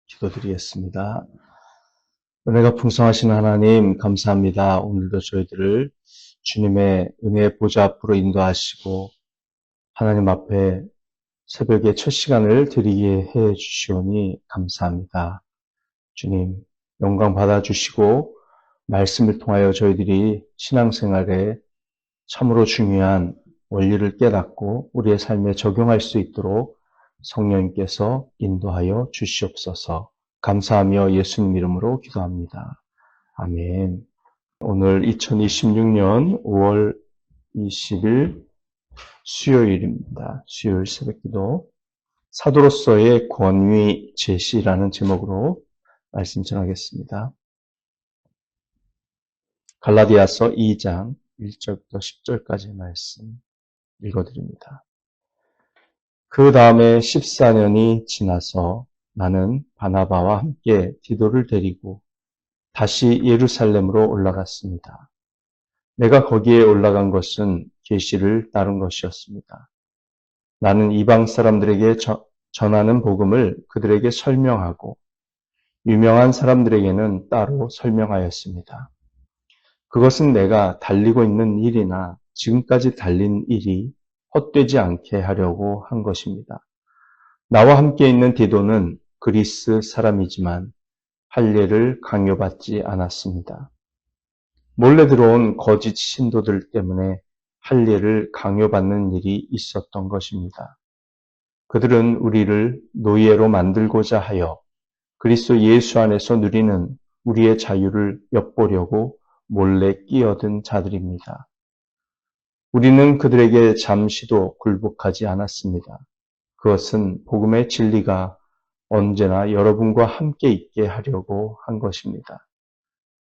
기도드리겠습니다. 은혜가 풍성하신 하나님 감사합니다. 오늘도 저희들을 주님의 은혜의 보좌 앞으로 인도하시고 하나님 앞에 새벽의 첫 시간을 드리게 해 주시오니 감사합니다. 주님 영광 받아주시고 말씀을 통하여 저희들이 신앙생활에 참으로 중요한 원리를 깨닫고 우리의 삶에 적용할 수 있도록 성령님께서 인도하여 주시옵소서. 감사하며 예수님 이름으로 기도합니다. 아멘. 오늘 2026년 5월 20일 수요일입니다. 수요일 새벽기도 사도로서의 권위 제시라는 제목으로 말씀 전하겠습니다. 갈라디아서 2장 1절부터 10절까지 말씀 읽어드립니다. 그 다음에 14년이 지나서 나는 바나바와 함께 디도를 데리고 다시 예루살렘으로 올라갔습니다. 내가 거기에 올라간 것은 계시를 따른 것이었습니다. 나는 이방 사람들에게 전하는 복음을 그들에게 설명하고 유명한 사람들에게는 따로 설명하였습니다. 그것은 내가 달리고 있는 일이나 지금까지 달린 일이 헛되지 않게 하려고 한 것입니다. 나와 함께 있는 디도는 그리스 사람이지만 할례를 강요받지 않았습니다. 몰래 들어온 거짓 신도들 때문에 할례를 강요받는 일이 있었던 것입니다. 그들은 우리를 노예로 만들고자 하여 그리스도 예수 안에서 누리는 우리의 자유를 엿보려고 몰래 끼어든 자들입니다. 우리는 그들에게 잠시도 굴복하지 않았습니다. 그것은 복음의 진리가 언제나 여러분과 함께 있게 하려고 한 것입니다.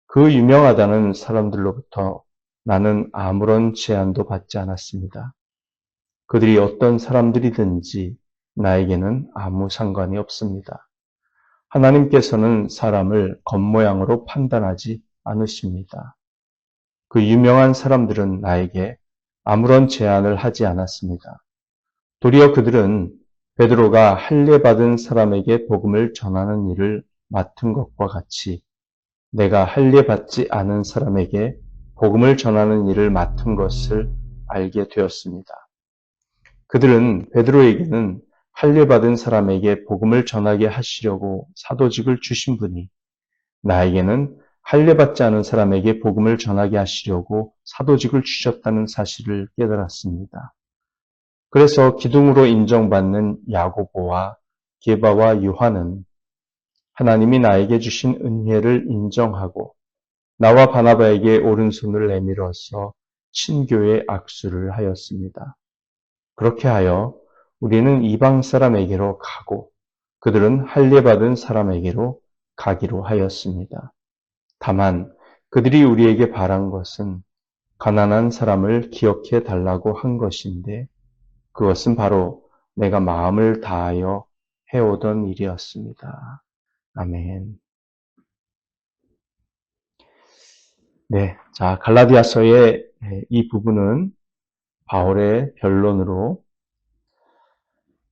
그 유명하다는 사람들로부터 나는 아무런 제한도 받지 않았습니다. 그들이 어떤 사람들이든지 나에게는 아무 상관이 없습니다. 하나님께서는 사람을 겉모양으로 판단하지 않으십니다. 그 유명한 사람들은 나에게 아무런 제한을 하지 않았습니다. 도리어 그들은 베드로가 할례받은 사람에게 복음을 전하는 일을 맡은 것과 같이 내가 할례받지 않은 사람에게 복음을 전하는 일을 맡은 것을 알게 되었습니다. 그들은 베드로에게는 할례받은 사람에게 복음을 전하게 하시려고 사도직을 주신 분이 나에게는 할례받지 않은 사람에게 복음을 전하게 하시려고 사도직을 주셨다는 사실을 깨달았습니다. 그래서 기둥으로 인정받는 야고보와 게바와 요한은 하나님이 나에게 주신 은혜를 인정하고 나와 바나바에게 오른손을 내밀어서 친교의 악수를 하였습니다. 그렇게 하여 우리는 이방 사람에게로 가고 그들은 할례받은 사람에게로 가기로 하였습니다. 다만 그들이 우리에게 바란 것은 가난한 사람을 기억해 달라고 한 것인데 그것은 바로 내가 마음을 다하여 해오던 일이었습니다. 아멘. 네, 자 갈라디아서의 이 부분은 바울의 변론으로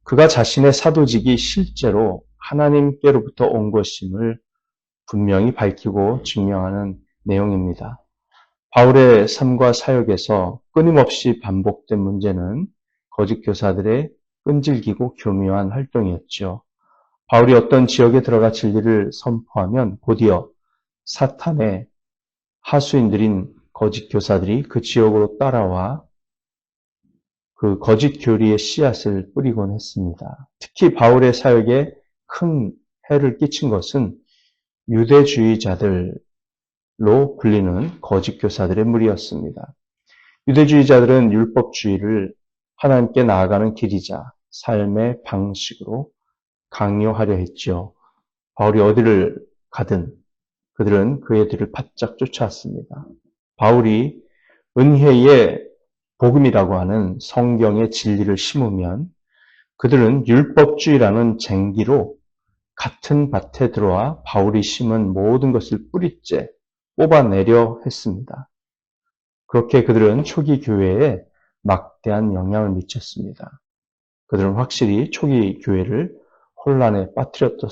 그가 자신의 사도직이 실제로 하나님께로부터 온 것임을 분명히 밝히고 증명하는 내용입니다. 바울의 삶과 사역에서 끊임없이 반복된 문제는 거짓 교사들의 끈질기고 교묘한 활동이었죠. 바울이 어떤 지역에 들어가 진리를 선포하면 곧이어 사탄의 하수인들인 거짓 교사들이 그 지역으로 따라와 그 거짓 교리의 씨앗을 뿌리곤 했습니다. 특히 바울의 사역에 큰 해를 끼친 것은 유대주의자들로 불리는 거짓 교사들의 무리였습니다. 유대주의자들은 율법주의를 하나님께 나아가는 길이자 삶의 방식으로 강요하려 했죠. 바울이 어디를 가든 그들은 그의 뒤를 바짝 쫓아왔습니다. 바울이 은혜의 복음이라고 하는 성경의 진리를 심으면 그들은 율법주의라는 쟁기로 같은 밭에 들어와 바울이 심은 모든 것을 뿌리째 뽑아내려 했습니다. 그렇게 그들은 초기 교회에 막대한 영향을 미쳤습니다. 그들은 확실히 초기 교회를 혼란에 빠뜨렸던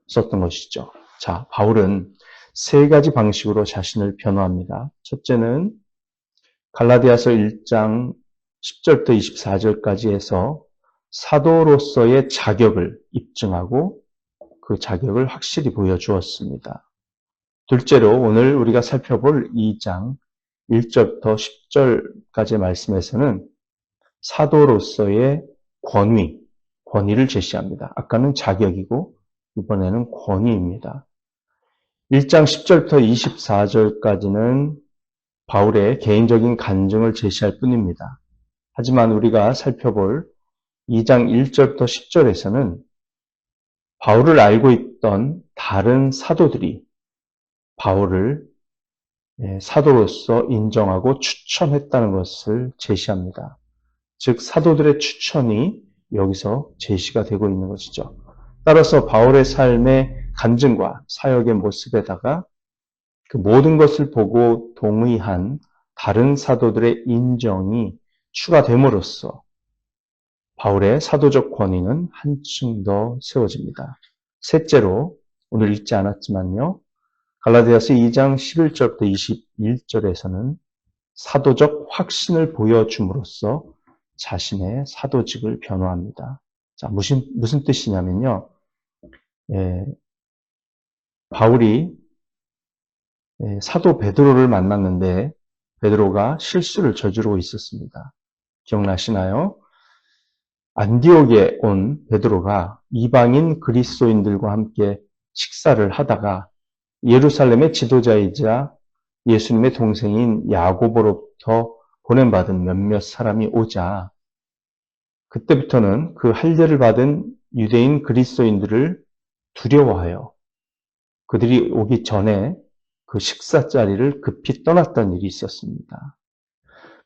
썼던 것이죠. 자, 바울은 세 가지 방식으로 자신을 변호합니다. 첫째는 갈라디아서 1장 10절부터 24절까지 해서 사도로서의 자격을 입증하고 그 자격을 확실히 보여주었습니다. 둘째로 오늘 우리가 살펴볼 2장 1절부터 10절까지의 말씀에서는 사도로서의 권위를 제시합니다. 아까는 자격이고 이번에는 권위입니다. 1장 10절부터 24절까지는 바울의 개인적인 간증을 제시할 뿐입니다. 하지만 우리가 살펴볼 2장 1절부터 10절에서는 바울을 알고 있던 다른 사도들이 바울을 사도로서 인정하고 추천했다는 것을 제시합니다. 즉 사도들의 추천이 여기서 제시가 되고 있는 것이죠. 따라서 바울의 삶의 간증과 사역의 모습에다가 그 모든 것을 보고 동의한 다른 사도들의 인정이 추가됨으로써 바울의 사도적 권위는 한층 더 세워집니다. 셋째로 오늘 읽지 않았지만요. 갈라디아서 2장 11절부터 21절에서는 사도적 확신을 보여줌으로써 자신의 사도직을 변호합니다. 자, 무슨 뜻이냐면요. 바울이 사도 베드로를 만났는데 베드로가 실수를 저지르고 있었습니다. 기억나시나요? 안디옥에 온 베드로가 이방인 그리스도인들과 함께 식사를 하다가 예루살렘의 지도자이자 예수님의 동생인 야고보로부터 보냄받은 몇몇 사람이 오자 그때부터는 그 할례를 받은 유대인 그리스도인들을 두려워하여 그들이 오기 전에 그 식사 자리를 급히 떠났던 일이 있었습니다.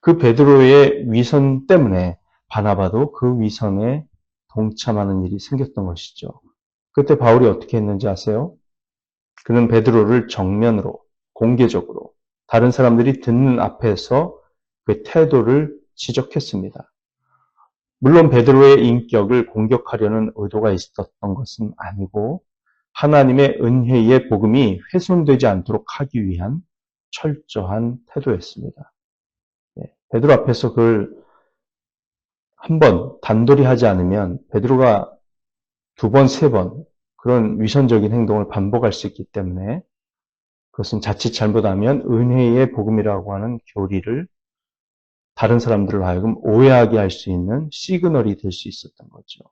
그 베드로의 위선 때문에 바나바도 그 위선에 동참하는 일이 생겼던 것이죠. 그때 바울이 어떻게 했는지 아세요? 그는 베드로를 정면으로 공개적으로 다른 사람들이 듣는 앞에서 그 태도를 지적했습니다. 물론 베드로의 인격을 공격하려는 의도가 있었던 것은 아니고 하나님의 은혜의 복음이 훼손되지 않도록 하기 위한 철저한 태도였습니다. 베드로 앞에서 그걸 한 번 단돌이 하지 않으면 베드로가 두 번, 세 번 그런 위선적인 행동을 반복할 수 있기 때문에 그것은 자칫 잘못하면 은혜의 복음이라고 하는 교리를 다른 사람들을 하여금 오해하게 할 수 있는 시그널이 될 수 있었던 거죠.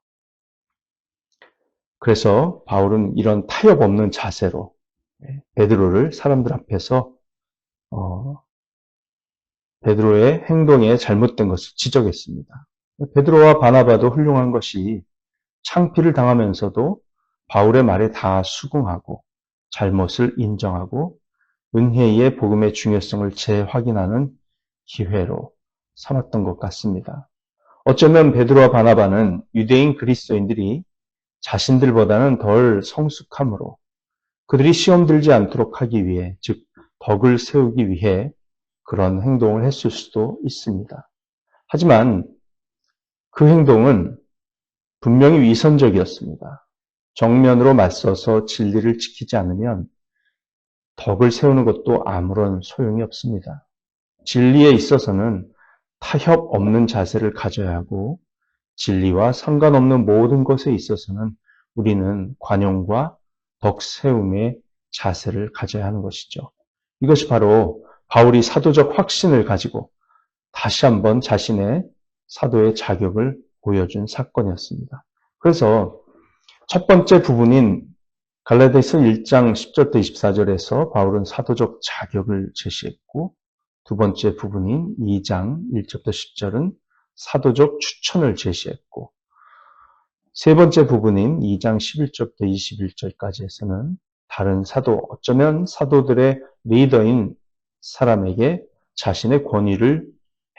그래서 바울은 이런 타협 없는 자세로 베드로를 사람들 앞에서 베드로의 행동에 잘못된 것을 지적했습니다. 베드로와 바나바도 훌륭한 것이 창피를 당하면서도 바울의 말에 다 수긍하고 잘못을 인정하고 은혜의 복음의 중요성을 재확인하는 기회로 삼았던 것 같습니다. 어쩌면 베드로와 바나바는 유대인 그리스도인들이 자신들보다는 덜 성숙함으로 그들이 시험 들지 않도록 하기 위해, 즉 덕을 세우기 위해 그런 행동을 했을 수도 있습니다. 하지만 그 행동은 분명히 위선적이었습니다. 정면으로 맞서서 진리를 지키지 않으면 덕을 세우는 것도 아무런 소용이 없습니다. 진리에 있어서는 타협 없는 자세를 가져야 하고 진리와 상관없는 모든 것에 있어서는 우리는 관용과 덕세움의 자세를 가져야 하는 것이죠. 이것이 바로 바울이 사도적 확신을 가지고 다시 한번 자신의 사도의 자격을 보여준 사건이었습니다. 그래서 첫 번째 부분인 갈라디아서 1장 10절부터 24절에서 바울은 사도적 자격을 제시했고 두 번째 부분인 2장 1절부터 10절은 사도적 추천을 제시했고 세 번째 부분인 2장 11절부터 21절까지에서는 다른 사도, 어쩌면 사도들의 리더인 사람에게 자신의 권위를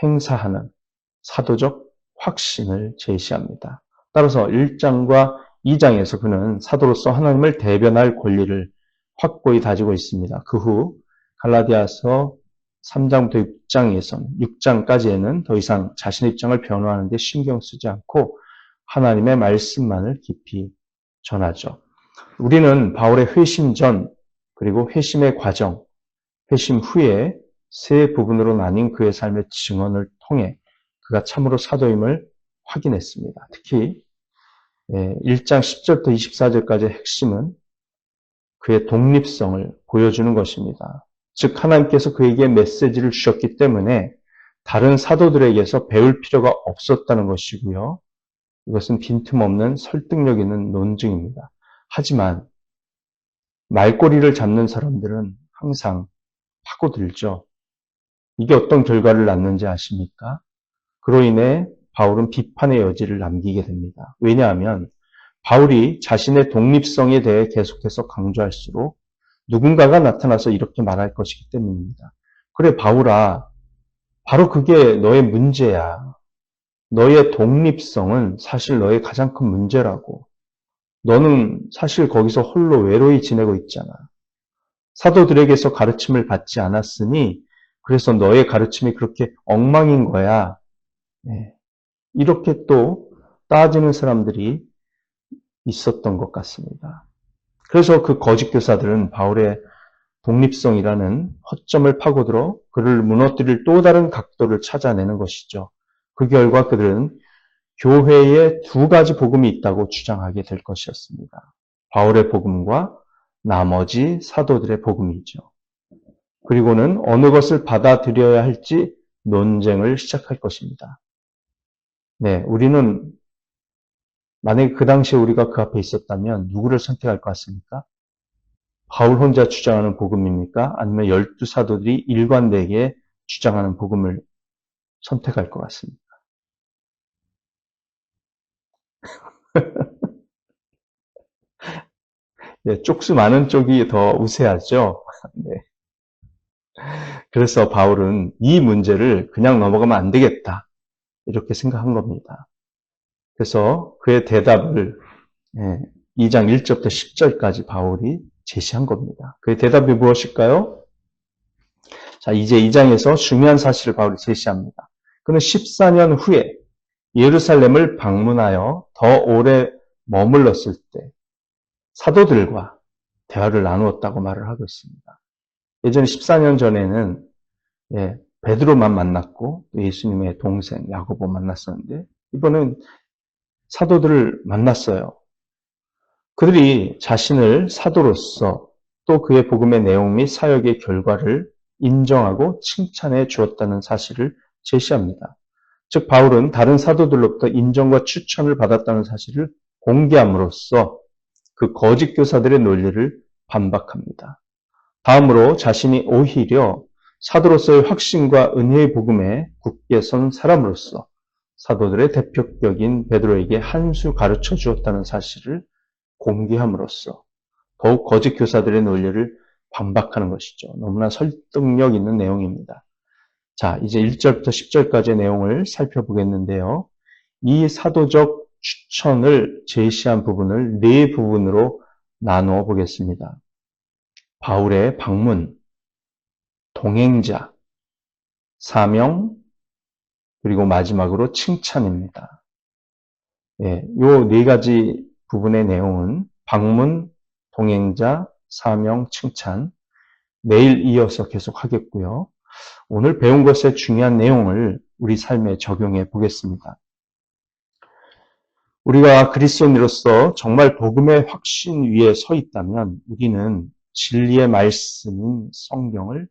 행사하는 사도적 확신을 제시합니다. 따라서 1장과 2장에서 그는 사도로서 하나님을 대변할 권리를 확고히 다지고 있습니다. 그 후 갈라디아서 3장부터 6장까지에는 더 이상 자신의 입장을 변호하는 데 신경 쓰지 않고 하나님의 말씀만을 깊이 전하죠. 우리는 바울의 회심 전, 그리고 회심의 과정, 회심 후에 세 부분으로 나뉜 그의 삶의 증언을 통해 그가 참으로 사도임을 확인했습니다. 특히 1장 10절부터 24절까지의 핵심은 그의 독립성을 보여주는 것입니다. 즉 하나님께서 그에게 메시지를 주셨기 때문에 다른 사도들에게서 배울 필요가 없었다는 것이고요. 이것은 빈틈없는 설득력 있는 논증입니다. 하지만 말꼬리를 잡는 사람들은 항상 파고들죠. 이게 어떤 결과를 낳는지 아십니까? 그로 인해 바울은 비판의 여지를 남기게 됩니다. 왜냐하면 바울이 자신의 독립성에 대해 계속해서 강조할수록 누군가가 나타나서 이렇게 말할 것이기 때문입니다. 그래, 바울아, 바로 그게 너의 문제야. 너의 독립성은 사실 너의 가장 큰 문제라고. 너는 사실 거기서 홀로 외로이 지내고 있잖아. 사도들에게서 가르침을 받지 않았으니 그래서 너의 가르침이 그렇게 엉망인 거야. 이렇게 또 따지는 사람들이 있었던 것 같습니다. 그래서 그 거짓 교사들은 바울의 독립성이라는 허점을 파고들어 그를 무너뜨릴 또 다른 각도를 찾아내는 것이죠. 그 결과 그들은 교회에 두 가지 복음이 있다고 주장하게 될 것이었습니다. 바울의 복음과 나머지 사도들의 복음이죠. 그리고는 어느 것을 받아들여야 할지 논쟁을 시작할 것입니다. 네, 우리는 만약에 그 당시에 우리가 그 앞에 있었다면 누구를 선택할 것 같습니까? 바울 혼자 주장하는 복음입니까? 아니면 12사도들이 일관되게 주장하는 복음을 선택할 것 같습니까? 예, 쪽수 많은 쪽이 더 우세하죠. 네. 그래서 바울은 이 문제를 그냥 넘어가면 안 되겠다. 이렇게 생각한 겁니다. 그래서 그의 대답을 2장 1절부터 10절까지 바울이 제시한 겁니다. 그의 대답이 무엇일까요? 자, 이제 2장에서 중요한 사실을 바울이 제시합니다. 그는 14년 후에 예루살렘을 방문하여 더 오래 머물렀을 때 사도들과 대화를 나누었다고 말을 하고 있습니다. 예전에 14년 전에는 베드로만 만났고 예수님의 동생 야고보 만났었는데 이번엔 사도들을 만났어요. 그들이 자신을 사도로서 또 그의 복음의 내용 및 사역의 결과를 인정하고 칭찬해 주었다는 사실을 제시합니다. 즉 바울은 다른 사도들로부터 인정과 추천을 받았다는 사실을 공개함으로써 그 거짓 교사들의 논리를 반박합니다. 다음으로 자신이 오히려 사도로서의 확신과 은혜의 복음에 굳게 선 사람으로서 사도들의 대표격인 베드로에게 한 수 가르쳐 주었다는 사실을 공개함으로써 더욱 거짓 교사들의 논리를 반박하는 것이죠. 너무나 설득력 있는 내용입니다. 자, 이제 1절부터 10절까지의 내용을 살펴보겠는데요. 이 사도적 추천을 제시한 부분을 네 부분으로 나누어 보겠습니다. 바울의 방문, 동행자, 사명, 그리고 마지막으로 칭찬입니다. 요 네 가지 부분의 내용은 방문, 동행자, 사명, 칭찬, 내일 이어서 계속 하겠고요. 오늘 배운 것의 중요한 내용을 우리 삶에 적용해 보겠습니다. 우리가 그리스도인으로서 정말 복음의 확신 위에 서 있다면 우리는 진리의 말씀인 성경을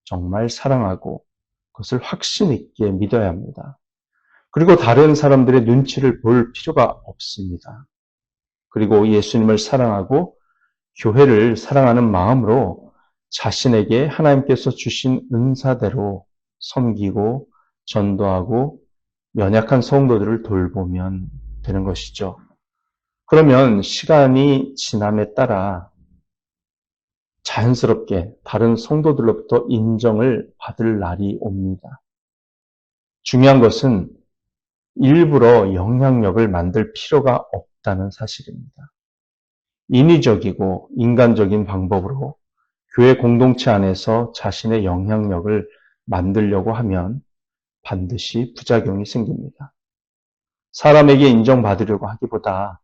정말 사랑하고 그것을 확신 있게 믿어야 합니다. 그리고 다른 사람들의 눈치를 볼 필요가 없습니다. 그리고 예수님을 사랑하고 교회를 사랑하는 마음으로 자신에게 하나님께서 주신 은사대로 섬기고 전도하고 연약한 성도들을 돌보면 되는 것이죠. 그러면 시간이 지남에 따라 자연스럽게 다른 성도들로부터 인정을 받을 날이 옵니다. 중요한 것은 일부러 영향력을 만들 필요가 없다는 사실입니다. 인위적이고 인간적인 방법으로 교회 공동체 안에서 자신의 영향력을 만들려고 하면 반드시 부작용이 생깁니다. 사람에게 인정받으려고 하기보다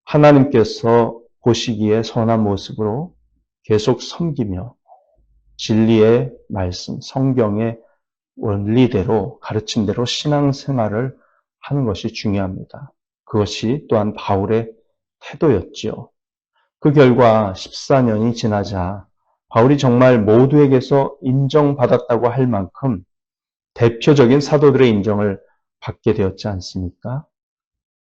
하나님께서 보시기에 선한 모습으로 계속 섬기며 진리의 말씀, 성경의 원리대로 가르침대로 신앙생활을 하는 것이 중요합니다. 그것이 또한 바울의 태도였지요. 그 결과 14년이 지나자 바울이 정말 모두에게서 인정받았다고 할 만큼 대표적인 사도들의 인정을 받게 되었지 않습니까?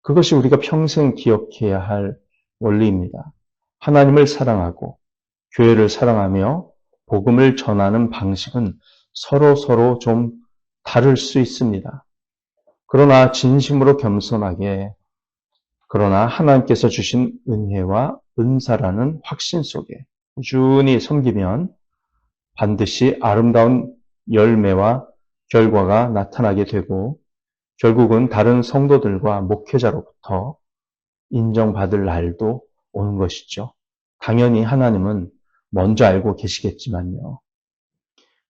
그것이 우리가 평생 기억해야 할 원리입니다. 하나님을 사랑하고 교회를 사랑하며 복음을 전하는 방식은 서로 좀 다를 수 있습니다. 그러나 진심으로 겸손하게, 그러나 하나님께서 주신 은혜와 은사라는 확신 속에 꾸준히 섬기면 반드시 아름다운 열매와 결과가 나타나게 되고 결국은 다른 성도들과 목회자로부터 인정받을 날도 오는 것이죠. 당연히 하나님은 먼저 알고 계시겠지만요.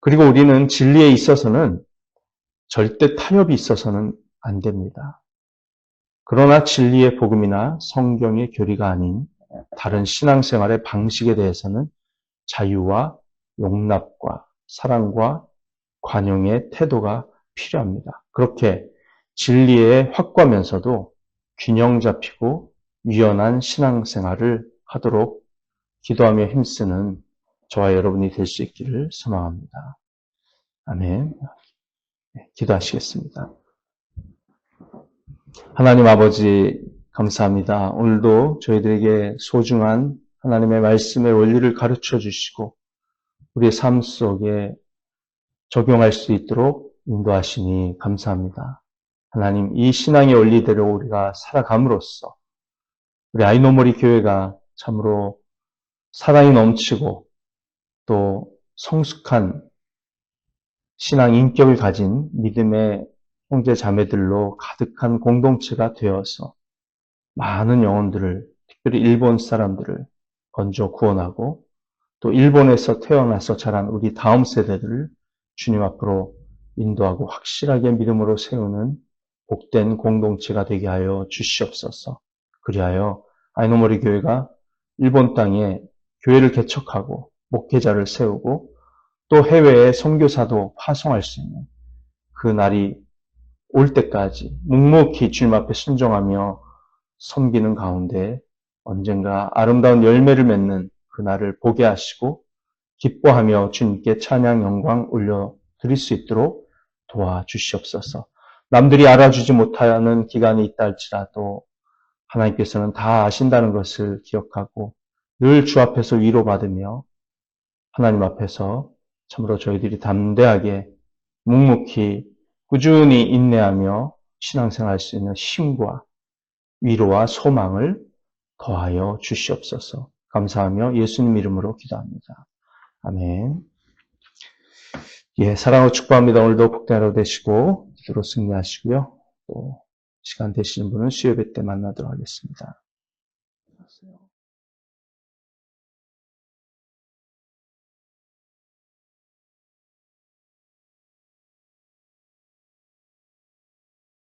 그리고 우리는 진리에 있어서는 절대 타협이 있어서는 안 됩니다. 그러나 진리의 복음이나 성경의 교리가 아닌 다른 신앙생활의 방식에 대해서는 자유와 용납과 사랑과 관용의 태도가 필요합니다. 그렇게 진리에 확고하면서도 균형 잡히고 유연한 신앙생활을 하도록 기도하며 힘쓰는 저와 여러분이 될 수 있기를 소망합니다. 아멘. 기도하시겠습니다. 하나님 아버지 감사합니다. 오늘도 저희들에게 소중한 하나님의 말씀의 원리를 가르쳐 주시고 우리의 삶 속에 적용할 수 있도록 인도하시니 감사합니다. 하나님, 이 신앙의 원리대로 우리가 살아감으로써 우리 아이노모리 교회가 참으로 사랑이 넘치고 또 성숙한 신앙 인격을 가진 믿음의 형제 자매들로 가득한 공동체가 되어서 많은 영혼들을, 특별히 일본 사람들을 건져 구원하고 또 일본에서 태어나서 자란 우리 다음 세대들을 주님 앞으로 인도하고 확실하게 믿음으로 세우는 복된 공동체가 되게 하여 주시옵소서. 그리하여 아이노모리 교회가 일본 땅에 교회를 개척하고 목회자를 세우고 또 해외에 선교사도 파송할 수 있는 그 날이 올 때까지 묵묵히 주님 앞에 순종하며 섬기는 가운데 언젠가 아름다운 열매를 맺는 그 날을 보게 하시고 기뻐하며 주님께 찬양 영광 올려드릴 수 있도록 도와주시옵소서. 남들이 알아주지 못하는 기간이 있다 할지라도 하나님께서는 다 아신다는 것을 기억하고 늘 주 앞에서 위로받으며 하나님 앞에서 참으로 저희들이 담대하게 묵묵히 꾸준히 인내하며 신앙생활 할 수 있는 힘과 위로와 소망을 더하여 주시옵소서. 감사하며 예수님 이름으로 기도합니다. 아멘. 예, 사랑으로 축복합니다. 오늘도 복된 하루 되시고 기도로 승리하시고요. 또 시간 되시는 분은 수요일 때 만나도록 하겠습니다.